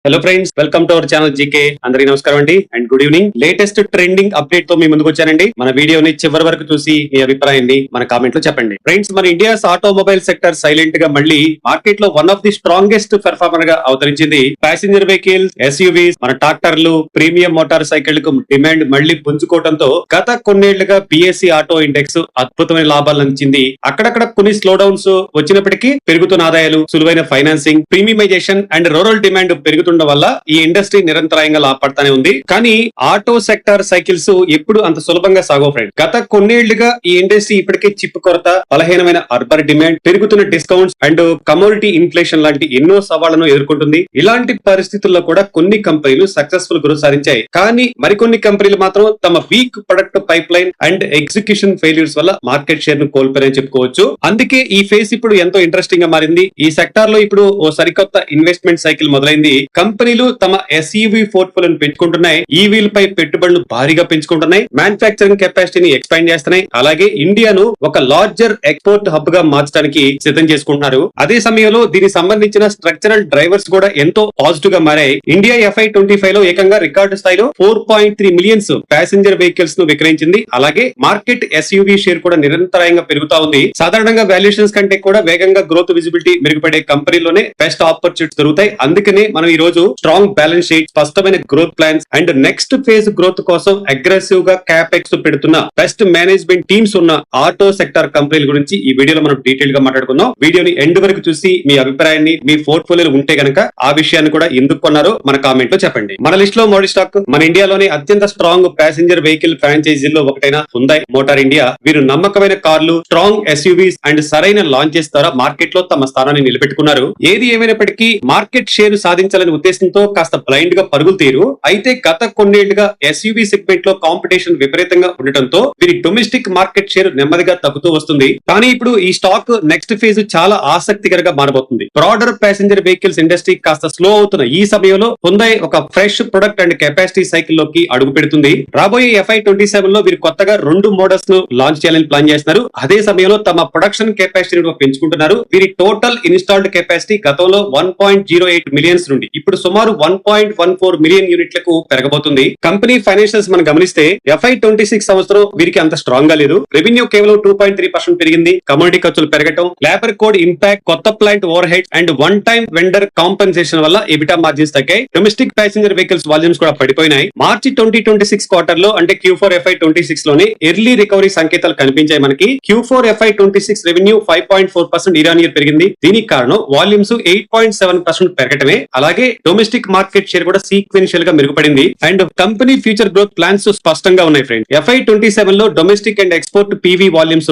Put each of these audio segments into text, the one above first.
Hello friends, welcome to our channel GK. అందరికీ నమస్కారం అండి and good evening. Latest trending update తో మీ ముందుకు వచ్చానండి. మన వీడియోని చివరి వరకు చూసి మీ అభిప్రాయాన్ని మన కామెంట్ లో చెప్పండి. ఫ్రెండ్స్, మన ఇండియాస్ ఆటోమొబైల్ సెక్టర్ సైలెంట్ గా మళ్ళీ మార్కెట్ లో one of the strongest performer గా అవతరించింది. ప్యాసింజర్ వెహికల్స్, ఎస్యూవీస్, మన ట్రాక్టర్లు, ప్రీమియం మోటార్ సైకిల్ కు డిమాండ్ మళ్ళీ పుంజుకోవడంతో గత కొన్నేళ్లుగా బిఎస్సి ఆటో ఇండెక్స్ అద్భుతమైన లాభాలు అందించింది. అక్కడక్కడ కొన్ని స్లో డౌన్స్ వచ్చినప్పటికీ పెరుగుతున్న ఆదాయాలు, సులువైన financing, premiumisation and rural demand పెరుగుతుండడం వల్ల ఈ ఇండస్ట్రీ నిరంతరాయంగా లాభపడతానే ఉంది. కానీ ఆటో సెక్టర్ సైకిల్స్ ఎప్పుడు అంత సులభంగా సాగో ఫ్రెండ్. గత కొన్నేళ్లుగా ఈ ఇండస్ట్రీ ఇప్పటికే చిప్ కొరత, బలహీనమైన అర్బన్ డిమాండ్, పెరుగుతున్న డిస్కౌంట్స్ అండ్ కమోడిటీ ఇన్ఫ్లేషన్ లాంటి ఎన్నో సవాళ్లను ఎదుర్కొంటుంది. ఇలాంటి పరిస్థితుల్లో కూడా కొన్ని కంపెనీలు సక్సెస్ఫుల్ గ్రోత్ సాధించాయి. కానీ మరికొన్ని కంపెనీలు మాత్రం తమ week product pipe line and execution failures వల్ల మార్కెట్ షేర్ ను కోల్పోయారని చెప్పుకోవచ్చు. అందుకే ఈ ఫేస్ ఇప్పుడు ఎంతో ఇంట్రెస్టింగ్ గా మారింది. ఈ సెక్టార్ లో ఇప్పుడు ఓ సరికొత్త ఇన్వెస్ట్మెంట్ సైకిల్ మొదలైంది. కంపెనీలు తమ ఎస్ఈవి పోర్ట్ఫోలియోను పెంచుకుంటున్నాయి, ఈవీలపై పెట్టుబడులు భారీగా పెంచుకుంటున్నాయి, మ్యానుఫ్యాక్చరింగ్ కెపాసిటీని ఎక్స్పాండ్ చేస్తున్నాయి. అలాగే ఇండియాను ఒక లార్జర్ ఎక్స్పోర్ట్ హబ్ గా మార్చడానికి సిద్ధం చేసుకుంటున్నారు. అదే సమయంలో దీనికి సంబంధించిన స్ట్రక్చరల్ డ్రైవర్స్ కూడా ఎంతో పాజిటివ్ గా మారాయి. ఇండియా FY25 లో ఏకంగా రికార్డు స్థాయిలో 4.3 మిలియన్స్ ప్యాసింజర్ వెహికల్స్ ను విక్రయించింది. అలాగే మార్కెట్ ఎస్యూవీ షేర్ కూడా నిరంతరాయంగా పెరుగుతా ఉంది. సాధారణంగా వాల్యుయేషన్స్ కంటే కూడా వేగంగా గ్రోత్ విజిబిలిటీ మెరుగుపడే కంపెనీలోనే బెస్ట్ ఆపర్చునిటీస్ దొరుకుతాయి. అందుకనే మనం ఈ రోజు స్ట్రాంగ్ బ్యాలెన్స్ షీట్, స్పష్టమైన growth plans and next phase growth కోసం అగ్రెసివ్ గా క్యాపెక్స్ పెడుతున్న బెస్ట్ మేనేజ్మెంట్ టీమ్స్ ఉన్న ఆటో సెక్టర్ కంపెనీల గురించి ఈ వీడియోలో మనం డీటెయిల్ గా మాట్లాడుకుందాం. వీడియోని ఎండ్ వరకు చూసి మీ అభిప్రాయాన్ని, మీ పోర్ట్ఫోలియోలో ఉంటే గనక ఆ విషయాన్ని కూడా ఎందుకు కొన్నారో మన కామెంట్ లో చెప్పండి. మన లిస్ట్ లో మొదటి స్టాక్ మన ఇండియాలోని అత్యంత స్ట్రాంగ్ ప్యాసింజర్ వెహికల్ ఫ్రాంచైజీల్లో ఒకటైన హుండై మోటార్ ఇండియా. వీరు నమ్మకమైన కార్లు, స్ట్రాంగ్ ఎస్యూవీస్ అండ్ సరైన లాంచెస్ ద్వారా మార్కెట్ లో తమ స్థానాన్ని నిలబెట్టుకున్నారు. ఏది ఏమైనప్పటికీ మార్కెట్ షేర్ సాధించాలని ఉద్దేశంతో కాస్త బ్లైండ్ గా పరుగులు తీరు. అయితే గత కొన్నేళ్లుగా ఎస్యూవీ సెగ్మెంట్ లో కాంపిటీషన్ విపరీతంగా ఉండటంతో వీరి డొమెస్టిక్ మార్కెట్ షేర్ నెమ్మదిగా తగ్గుతూ వస్తుంది. కానీ ఇప్పుడు ఈ స్టాక్ నెక్స్ట్ ఫేజ్ చాలా ఆసక్తికరంగా మారబోతుంది. బ్రాడర్ ప్యాసింజర్ వెహికల్స్ ఇండస్ట్రీ కాస్త స్లో అవుతున్న ఈ సమయంలో హుండై ఒక fresh product and capacity cycle లోకి అడుగు పెడుతుంది. రాబోయే FY27 లో వీరు కొత్తగా 2 మోడల్స్ ను లాంచ్ చేయాలని ప్లాన్ చేస్తున్నారు. అదే సమయంలో తమ ప్రొడక్షన్ కెపాసిటీని పెంచుకుంటున్నారు. వీరి టోటల్ ఇన్స్టాల్డ్ కెపాసిటీ గతంలో 1.08 మిలియన్స్ నుండి ఇప్పుడు సుమారు 1.14 మిలియన్ యూనిట్లకు పెరగబోతుంది. కంపెనీ ఫైనాన్షియల్స్ మనం గమనిస్తే FY26 సంవత్సరం వీరికి అంత స్ట్రాంగ్ గా లేదు. రెవెన్యూ కేవలం 2.3% పెరిగింది. కమోడిటీ ఖర్చులు పెరగటం, లేబర్ కోడ్ ఇంపాక్ట్, కొత్త plant over head and one time vendor compensation వల్ల ఎబిటా మార్జిన్స్ తగ్గాయి. డొమెస్టిక్ ప్యాసింజర్ వెహికల్స్ వాల్యూమ్స్ కూడా పడిపోయినాయి. మార్చి 2026 క్వార్టర్ లో అంటే Q4 FY26 లోనే ఎర్లీ రికవరీ సంకేతాలు కనిపించాయి మనకి. Q4 FY26 revenue 5.4% year on year పెరిగింది. దీనికి కారణం వాల్యూమ్స్ 8.7% పెరగటమే. అలాగే డొమెస్టిక్ మార్కెట్ షేర్ కూడా సీక్వెన్షియల్ గా మెరుగుపడింది. And company future growth plans స్పష్టంగా ఉన్నాయి ఫ్రెండ్. FY27 లో domestic and export PV volumes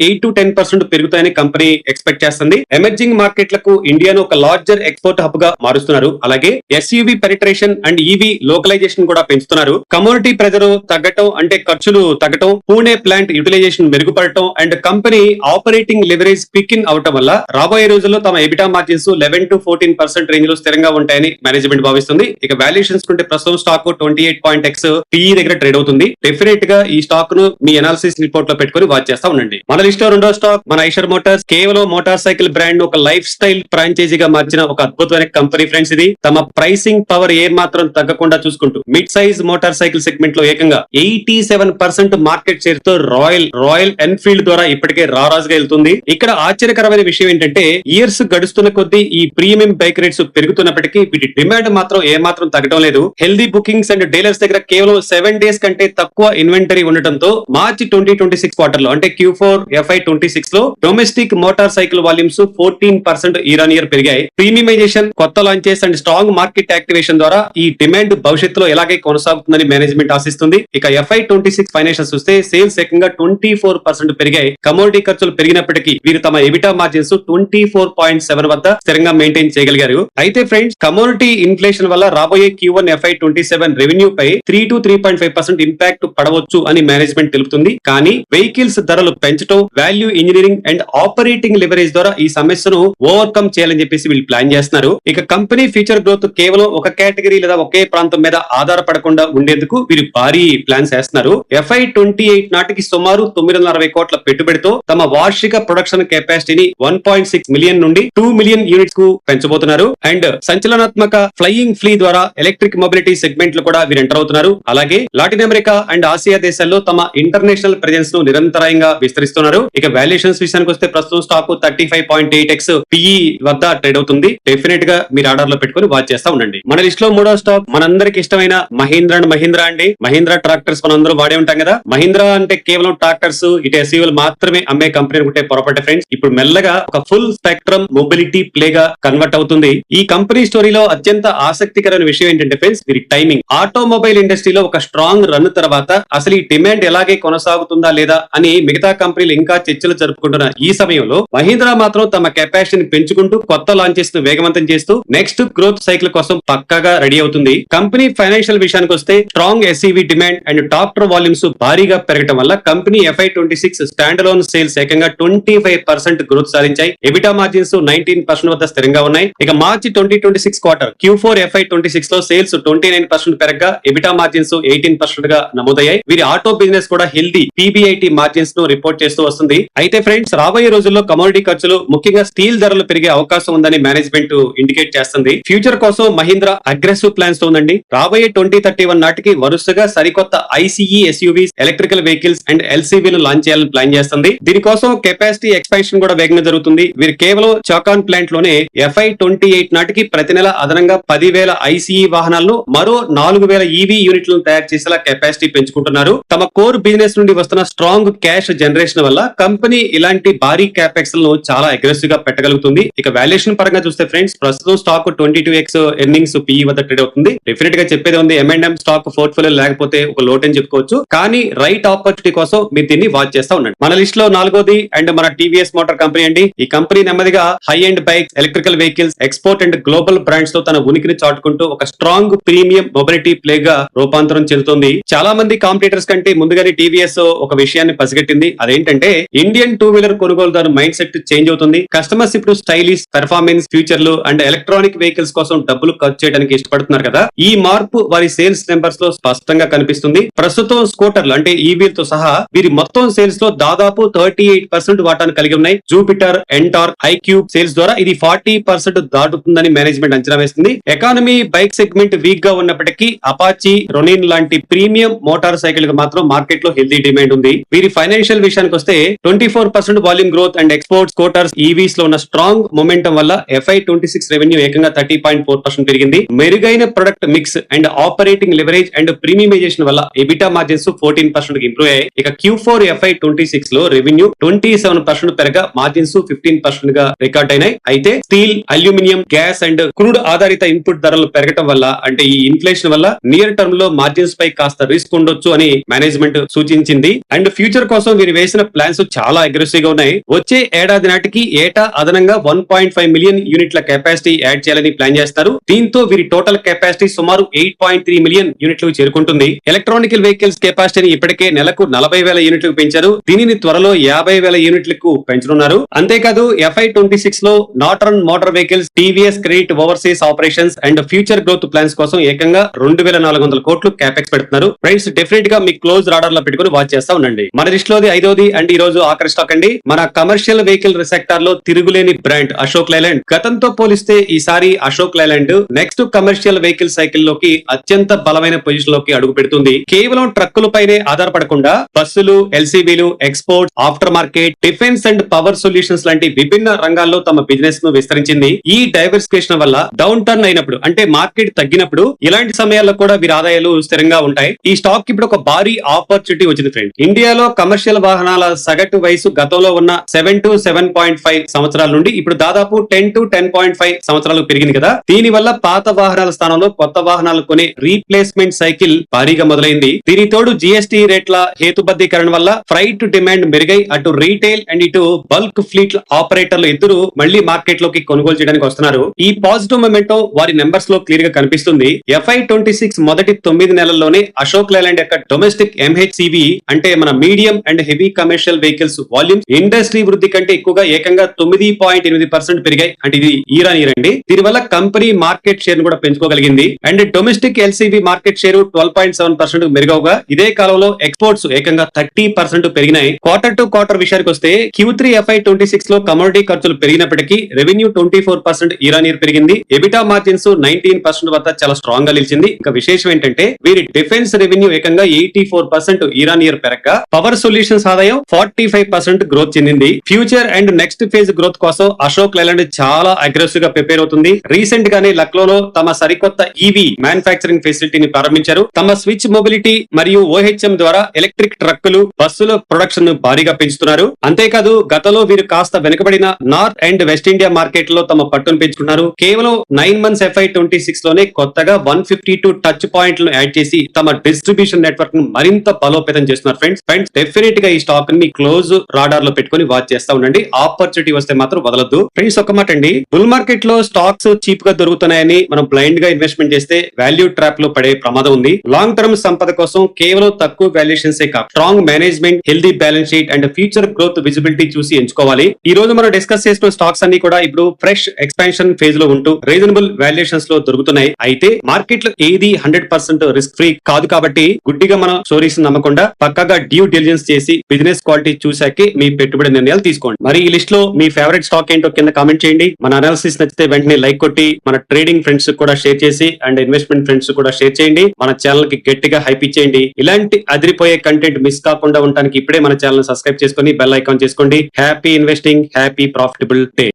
8 to 10% పెరుగుతాయని కంపెనీ ఎక్స్పెక్ట్ చేస్తుంది. ఎమర్జింగ్ మార్కెట్లకు ఇండియాను ఒక లార్జర్ ఎక్స్పోర్ట్ హబ్ గా మారుస్తున్నారు. అలాగే SUV penetration and EV localisation కూడా పెంచుతున్నారు. కమోడిటీ ప్రెజర్ తగ్గటం అంటే ఖర్చులు తగ్గటం, పూణే ప్లాంట్ యూటిలైజేషన్ మెరుగుపడటం అండ్ కంపెనీ ఆపరేటింగ్ లెవరేజ్ పికిన్ అవటం వల్ల రాబోయే రోజుల్లో తమ ఎబిటా మార్జిన్స్ 11 to 14% రేంజ్ లో స్థిరంగా ఉంటాయని మేనేజ్మెంట్ భావిస్తుంది. ఇక వాల్యుయేషన్స్ కుంటే ప్రస్తుతం స్టాక్ 28.x PE దగ్గర ట్రేడ్ అవుతుంది. డెఫినెట్ గా ఈ స్టాక్ ను మీ అనాలిసిస్ రిపోర్ట్ లో పెట్టుకుని వాచ్ చేస్తా ఉండండి. మన లిస్ట్ లో రెండో స్టాక్ మన ఐషర్ మోటార్స్. కేవలం మోటార్ సైకిల్ బ్రాండ్ ఒక లైఫ్ స్టైల్ ఫ్రాంచైజీగా మార్చిన ఒక అద్భుతమైన కంపెనీ ఫ్రెండ్స్. ఇది తమ ప్రైసింగ్ పవర్ ఏ మాత్రం తగ్గకుండా చూసుకుంటూ mid size motor cycle segment లో ఏకంగా 87% మార్కెట్ షేర్ తో రాయల్ ఎన్ఫీల్డ్ ద్వారా ఇప్పటికే రారాజుగా వెళ్తుంది. ఇక్కడ ఆశ్చర్యకరమైన విషయం ఏంటంటే ఇయర్స్ గడుస్తున్న కొద్దీ ఈ ప్రీమియం బైక్ రేట్స్ పెరుగుతున్నప్పటికీ వీటి డిమాండ్ మాత్రం ఏ మాత్రం తగ్గడం లేదు. హెల్దీ బుకింగ్స్ అండ్ డీలర్స్ దగ్గర కేవలం 7 days కంటే తక్కువ ఇన్వెంటరీ ఉండటంతో మార్చి 2026 క్వార్టర్ లో అంటే Q4 FY26 లో domestic motor cycle volumes 14% year on year పెరిగాయి. ప్రీమియమైజేషన్, కొత్త launches and strong market activation ద్వారా ఈ డిమాండ్ భవిష్యత్తులో ఎలాగే కొనసాగుతుందని మేనేజ్మెంట్ ఆశిస్తుంది. ఇక FY26 ఫైనాన్షియల్స్ చూస్తే సేల్స్ ఏకంగా 24% పెరిగాయి. కమోడిటీ ఖర్చులు పెరిగినప్పటికీ వీరు తమ ఎబిటా మార్జిన్స్ 24.7 వద్ద స్థిరంగా మెయింటైన్ చేయగలిగారు. అయితే ఫ్రెండ్స్, కమోడిటీ ఇన్ఫ్లేషన్ వల్ల రాబోయే Q1 FY27 revenue pi 3 to 3.5% impact పడవచ్చు అని మేనేజ్మెంట్ తెలుపుతుంది. కానీ వెహికల్స్ ధరలు పెంచడం, value engineering and operating leverage ద్వారా ఈ సమస్యను ఓవర్కమ్ చేయాలని చెప్పేసి వీళ్ళు ప్లాన్ చేస్తున్నారు. ఇక కంపెనీ ఫ్యూచర్ గ్రోత్ కేవలం ఒక కేటగిరీ లేదా ఒకే ప్రాంతం మీద ఆధారపడకుండా ఉండేందుకు వీరు భారీ ప్లాన్స్ చేస్తున్నారు. FY28 నాటికి సుమారు 960 కోట్ల పెట్టుబడితో తమ వార్షిక ప్రొడక్షన్ కెపాసిటీని 1.6 మిలియన్ నుండి 2 మిలియన్ యూనిట్స్ కు పెంచబోతున్నారు. అండ్ సంచలనాత్మక ప్రతిష్టాత్మక ఫ్లయింగ్ ఫ్లీ ద్వారా ఎలక్ట్రిక్ మొబిలిటీ సెగ్మెంట్ లో కూడా వీరు ఎంటర్ అవుతున్నారు. అలాగే లాటిన్ అమెరికా అండ్ ఆసియా దేశాల్లో తమ ఇంటర్నేషనల్ ప్రెజెన్స్ ను నిరంతరంగా విస్తరిస్తున్నారు. ఇక వాల్యుయేషన్స్ విషయానికి వస్తే ప్రస్తుతం స్టాక్ 35.8x PE వద్ద ట్రేడ్ అవుతుంది. డెఫినెట్ గా మీరు ఆర్డర్ లో పెట్టుకుని వాచ్ చేస్తా ఉండండి. మన లిస్ట్ లో మూడో స్టాక్ మనందరికి ఇష్టమైన మహీంద్రా అండ్ మహీంద్రా అండి. మహీంద్రా ట్రాక్టర్స్ మనం అందరూ వాడే ఉంటాం కదా. మహీంద్రా అంటే కేవలం ట్రాక్టర్స్ ఇటు ఎస్యూవీలు మాత్రమే అమ్మే కంపెనీ అనుకుంటే పొరపాటు ఫ్రెండ్స్. ఇప్పుడు మెల్లగా ఒక ఫుల్ స్పెక్ట్రమ్ మొబిలిటీ ప్లే గా కన్వర్ట్ అవుతుంది. ఈ కంపెనీ స్టోరీలో అత్యంత ఆసక్తికరమైన విషయం ఏంటంటే ఫ్రెండ్స్ వీరి టైమింగ్. ఆటోమొబైల్ ఇండస్ట్రీలో ఒక స్ట్రాంగ్ రన్ తర్వాత అసలు ఈ డిమాండ్ ఎలాగే కొనసాగుతుందా లేదా అని మిగతా కంపెనీలు ఇంకా చర్చలు జరుపుకుంటున్న ఈ సమయంలో మహీంద్రా మాత్రం తమ కెపాసిటీని పెంచుకుంటూ కొత్త లాంచెస్ ను వేగవంతం చేస్తూ నెక్స్ట్ గ్రోత్ సైకిల్ కోసం పక్కాగా రెడీ అవుతుంది. కంపెనీ ఫైనాన్షియల్ విషయానికి వస్తే strong SEV demand and top volumes భారీగా పెరగడం వల్ల company FY26 stand alone sales ఏకంగా 25% గ్రోత్ సాధించాయి. ఎబిటా మార్జిన్స్ 19% వద్ద స్థిరంగా ఉన్నాయి. ఇక మార్చి 2026 క్వార్టర్ Q4 FY26 లో సేల్స్ 29% పెరగగా ఎబిటా మార్జిన్స్ 18% గా నమోదయ్యాయి. వీరి ఆటో బిజినెస్ కూడా హెల్దీ PBIT మార్జిన్స్ ను రిపోర్ట్ చేస్తూ వస్తుంది. అయితే ఫ్రెండ్స్ రాబోయే రోజుల్లో కమోడిటీ ఖర్చులు ముఖ్యంగా స్టీల్ ధరలు పెరిగే అవకాశం ఉందని మేనేజ్మెంట్ ఇండికేట్ చేస్తుంది. ఫ్యూచర్ కోసం మహీంద్రా అగ్రెసివ్ ప్లాన్స్ తో ఉందండి. రాబోయే 2031 నాటికి వరుసగా సరికొత్త ICE SUVs, electrical vehicles and LCVలు లాంచ్ చేయాలని ప్లాన్ చేస్తుంది. దీనికోసం కెపాసిటీ ఎక్స్పాన్షన్ కూడా వేగంగా జరుగుతుంది. వీరు కేవలం చాకాన్ ప్లాంట్ లోనే FY28 నాటికి ప్రతి నెల అదనంగా 10,000 ICE వాహనాలను మరో 4,000 EV యూనిట్లను తయారు చేసేలా కెపాసిటీ పెంచుకుంటున్నారు. తమ కోర్ బిజినెస్ నుండి వస్తున్న స్ట్రాంగ్ క్యాష్ జనరేషన్ వల్ల కంపెనీ ఇలాంటి భారీ క్యాపెక్స్ లను చాలా అగ్రెసివ్ గా పెట్టగలుగుతుంది. ఇక వాల్యుయేషన్ పరంగా చూస్తే ఫ్రెండ్స్ ప్రస్తుతం స్టాక్ 22x ఎర్నింగ్స్ PE వద్ద ట్రేడ్ అవుతుంది. డెఫినెట్ గా చెప్పేది ఉంది M&M స్టాక్ పోర్ట్ఫోలియో లేకపోతే ఒక లోట్ అని చెప్పుకోవచ్చు. కానీ రైట్ ఆపర్చునిటీ కోసం మీరు దీన్ని వాచ్ చేస్తా ఉండండి. మన లిస్ట్ లో నాలుగోది అండ్ మన TVS మోటార్ కంపెనీ అండి. ఈ కంపెనీ నెమ్మదిగా high end bikes, electrical vehicles, export and global brands తో తన ఉనికిని చాటుకుంటూ ఒక స్ట్రాంగ్ ప్రీమియం మొబిలిటీ ప్లే గా రూపాంతరం చెందుతుంది. చాలా మంది కాంపిటీటర్స్ కంటే ముందుగానే TVS ఒక విషయాన్ని పసిగట్టింది. అదేంటంటే ఇండియన్ టూ వీలర్ కొనుగోలుదారు మైండ్ సెట్ చేంజ్ అవుతుంది. కస్టమర్స్ ఇప్పుడు స్టైలిష్, పెర్ఫార్మెన్స్, ఫ్యూచర్లు అండ్ ఎలక్ట్రానిక్ వెహికల్స్ కోసం డబ్బులు ఖర్చు చేయడానికి ఇష్టపడుతున్నారు కదా. ఈ మార్పు వారి సేల్స్ నెంబర్స్ లో స్పష్టంగా కనిపిస్తుంది. ప్రస్తుతం స్కూటర్లు అంటే ఈవీలతో సహా వీరి మొత్తం సేల్స్ లో దాదాపు 38% వాటాను కలిగి ఉన్నాయి. జూపిటర్, ఎంటార్క్, ఐక్యూబ్ సేల్స్ ద్వారా ఇది 40% దాటుతుందని మేనేజ్మెంట్ అంచనా వేస్తుంది. ఎకానమీ బైక్ సెగ్మెంట్ వీక్ గా ఉన్నప్పటికీ అపాచీ, రొనిన్ లాంటి ప్రీమియం మోటార్ సైకిల్ కి మాత్రం మార్కెట్ లో హెల్దీ డిమాండ్ ఉంది. వీరి ఫైనాన్షియల్ విషయానికి వస్తే 24% volume growth and export, scooters, EVs లో ఉన్న స్ట్రాంగ్ మొమెంటం వల్ల FY26 రెవెన్యూ ఏకంగా 30.4% పెరిగింది. మెరుగైన product mix and operating leverage and premiumisation వల్ల ఎబిటా మార్జిన్స్ 14% ఇంప్రూవ్ అయ్యాయి. ఇక Q4 FY26 లో రెవెన్యూ 27% పెరగా మార్జిన్స్ 15% గా రికార్డ్ అయినాయి. అయితే steel, aluminium, gas and crude ఆధారిత ఇన్పుట్ ధరలు పెరగటం వల్ల అంటే ఈ ఇన్ఫ్లేషన్ వల్ల నియర్ టర్మ్ లో మార్జిన్స్ పై కాస్త రిస్క్ ఉండొచ్చు అని మేనేజ్మెంట్ సూచించింది. అండ్ ఫ్యూచర్ కోసం వీరు వేసిన ప్లాన్స్ చాలా అగ్రెసివ్ గా ఉన్నాయి. వచ్చే ఏడాది నాటికి ఏటా అదనంగా 1.5 మిలియన్ యూనిట్ల కెపాసిటీ యాడ్ చేయాలని ప్లాన్ చేస్తారు. దీంతో వీరి టోటల్ కెపాసిటీ సుమారు 8.3 మిలియన్ యూనిట్లకు చేరుకుంటుంది. ఎలక్ట్రానికల్ వెహికల్స్ కెపాసిటీని ఇప్పటికే నెలకు 40,000 యూనిట్లకు పెంచారు. దీనిని త్వరలో 50,000 యూనిట్లకు పెంచనున్నారు. అంతేకాదు FY26 లో northern motor vehicles, TVS credit overseas operations and future growth plans కోసం ఏకంగా 2,400 కోట్లు క్యాపెక్స్ పెడుతున్నారు. ఫ్రెండ్స్ డెఫినెట్ గా మీ క్లోజ్ రాడర్ లో పెట్టుకుని వాచ్ చేస్తా ఉండండి. మన లిస్ట్ లోది ఐదోది అండ్ ఈ రోజు ఆఖరి స్టాక్ అండి. మన కమర్షియల్ వెహికల్ సెక్టార్ లో తిరుగులేని బ్రాండ్ అశోక్ లైలాండ్. గతంతో పోలిస్తే ఈసారి Ashok Leyland next commercial vehicle cycle లోకి అత్యంత బలమైన పొజిషన్ లోకి అడుగు పెడుతుంది. కేవలం ట్రక్కుల పైనే ఆధారపడకుండా బస్సులు, LCVలు, export, after market, defence and power solutions లాంటి విభిన్న రంగాల్లో తమ బిజినెస్ ను విస్తరించింది. ఈ డైవర్సిఫికేషన్ వల్ల డౌన్ టర్న్ అయినప్పుడు అంటే మార్కెట్ తగ్గినప్పుడు ఇలాంటి సమయాల్లో కూడా వీరి ఆదాయాలు స్థిరంగా ఉంటాయి. ఈ స్టాక్ ఇప్పుడు ఒక భారీ ఆపర్చునిటీ వచ్చింది ఫ్రెండ్. ఇండియాలో కమర్షియల్ వాహనాల సగటు వయసు గతంలో ఉన్న 7 to 7.5 సంవత్సరాల నుండి ఇప్పుడు దాదాపు 10 to 10.5 సంవత్సరాలకు పెరిగింది కదా. దీని వల్ల పాత వాహనాల స్థానంలో కొత్త వాహనాలు కొనే రీప్లేస్మెంట్ సైకిల్ భారీగా మొదలైంది. దీని తోడు GST రేట్ల హేతుబద్ధీకరణ వల్ల ఫ్రైట్ డిమాండ్ మెరుగై అటు రీటైల్ అండ్ ఇటు బల్క్ ఫ్లీట్ ఆపరేటర్లు ఇద్దరు మళ్లీ మార్కెట్ లోకి కొనుగోలు చేయడానికి వస్తున్నారు. ఈ పాజిటివ్ మొమెంటం వారి నెంబర్స్ లో క్లియర్ గా కనిపిస్తుంది. FY26 మొదటి 9 నెలల్లోనే అశోక్ లైలాండ్ యొక్క డొమెస్టిక్ MHCV అంటే మన medium and heavy commercial vehicles volumes industry వృద్ధి కంటే ఎక్కువగా ఏకంగా 9.8% పెరిగాయి. అంటే ఇది ఇయర్ ఆన్ ఇయర్ అండి. దీనివల్ల కంపెనీ మార్కెట్ షేర్ ను కూడా పెంచుకోగలిగింది. And domestic LCV market share 12.7% మెరుగవుగా ఇదే కాలంలో ఎక్స్పోర్ట్స్ ఏకంగా 30% పెరిగినాయి. క్వార్టర్ టు క్వార్టర్ విషయానికి వస్తే Q3 FY26 లో కమోడిటీ ఖర్చులు పెరిగినప్పటికీ రెవెన్యూ 24% ఇయర్ ఆన్ ఇయర్ పెరిగింది. ఎబిటా మార్జిన్స్ 19% వద్ద చాలా స్ట్రాంగ్ గా నిలిచింది. ఇంకా విశేషం ఏంటంటే వీరి డిఫెన్స్ రెవెన్యూ ఏకంగా 84% ఇయర్ ఆన్ ఇయర్ పెరగగా పవర్ సొల్యూషన్స్ ఆదాయం 45% గ్రోత్ చెందింది. Future and next phase growth కోసం అశోక్ లైలాండ్ చాలా అగ్రెసివ్ గా ప్రిపేర్ అవుతుంది. రీసెంట్ గానే లక్నోలో తమ సరికొత్త ఈవీ మ్యానుఫ్యాక్చరింగ్ ఫెసిలిటీని ప్రారంభించారు. తమ స్విచ్ మొబిలిటీ మరియు ఓహెచ్ఎం ద్వారా ఎలక్ట్రిక్ ట్రక్కులు, బస్సుల ప్రొడక్షన్ ను భారీగా పెంచుతున్నారు. అంతేకాదు గతంలో వీరు కాస్త వెనుకబడిన north and west India market లో తమ పట్టును పెంచుకున్నారు. కేవలం 9 మంత్స్ FY26 లోనే కొత్తగా 152 టచ్ పాయింట్లను యాడ్ చేసి తమ డిస్ట్రిబ్యూషన్ నెట్వర్క్ ను మరింత బలోపేతం చేస్తున్నారు. ఫ్రెండ్స్ డెఫినెట్ గా ఈ స్టాక్ ని మీ క్లోజ్ రాడార్ లో పెట్టుకుని వాచ్ చేస్తా ఉండండి. ఆపర్చునిటీ వస్తే మాత్రం వదలొద్దు. ఫ్రెండ్స్ ఒక మాట అండి, బుల్ మార్కెట్ లో స్టాక్స్ చీప్ గా దొరుకుతున్నాయని మనం బ్లైండ్ గా ఇన్వెస్ట్మెంట్ చేస్తే వాల్యూ ట్రాప్ లో పడే ప్రమాదం ఉంది. లాంగ్ టర్మ్ సంపద కోసం కేవలం తక్కువ వాల్యుయేషన్స్ కాదు, strong management, healthy balance sheet and future growth visibility చూసి ఎంచుకోవాలి. ఈ రోజు మనం డిస్కస్ చేసిన స్టాక్స్ అన్ని కూడా ఇప్పుడు ఫ్రెష్ ఎక్స్పాన్షన్ ఫేజ్ లో ఉంటూ రీజనబుల్ వాల్యుయేషన్స్ లో దొరుకుతున్నాయి. అయితే మార్కెట్ లో ఏది 100% రిస్క్ ఫ్రీ కాదు కాబట్టి గుడ్డిగా మనం స్టోరీస్ నమ్మకుండా పక్కగా డ్యూ డిలిజెన్స్ చేసి బిజినెస్ క్వాలిటీ చూసాకే మీ పెట్టుబడి నిర్ణయాలు తీసుకోండి. మరి ఈ లిస్ట్ లో మీ ఫేవరెట్ స్టాక్ ఏంటో కింద కామెంట్ చేయండి. మన అనాలిసిస్ నచ్చితే వెంటనే లైక్ కొట్టి మన ట్రేడింగ్ ఫ్రెండ్స్ కూడా షేర్ చేసి అండ్ ఇన్వెస్ట్మెంట్ ఫ్రెండ్స్ కూడా షేర్ చేయండి. మన ఛానల్ కి గట్టిగా హైప్ ఇచ్చేయండి. ఇలాంటి అదిరిపోయే కంటెంట్ మిస్ కాకుండా ఉండడానికి ఇప్పుడే మన ఛానల్ సబ్స్క్రైబ్ చేసుకుని బెల్ ఐకాన్ చేసుకోండి. Happy investing, happy profitable day.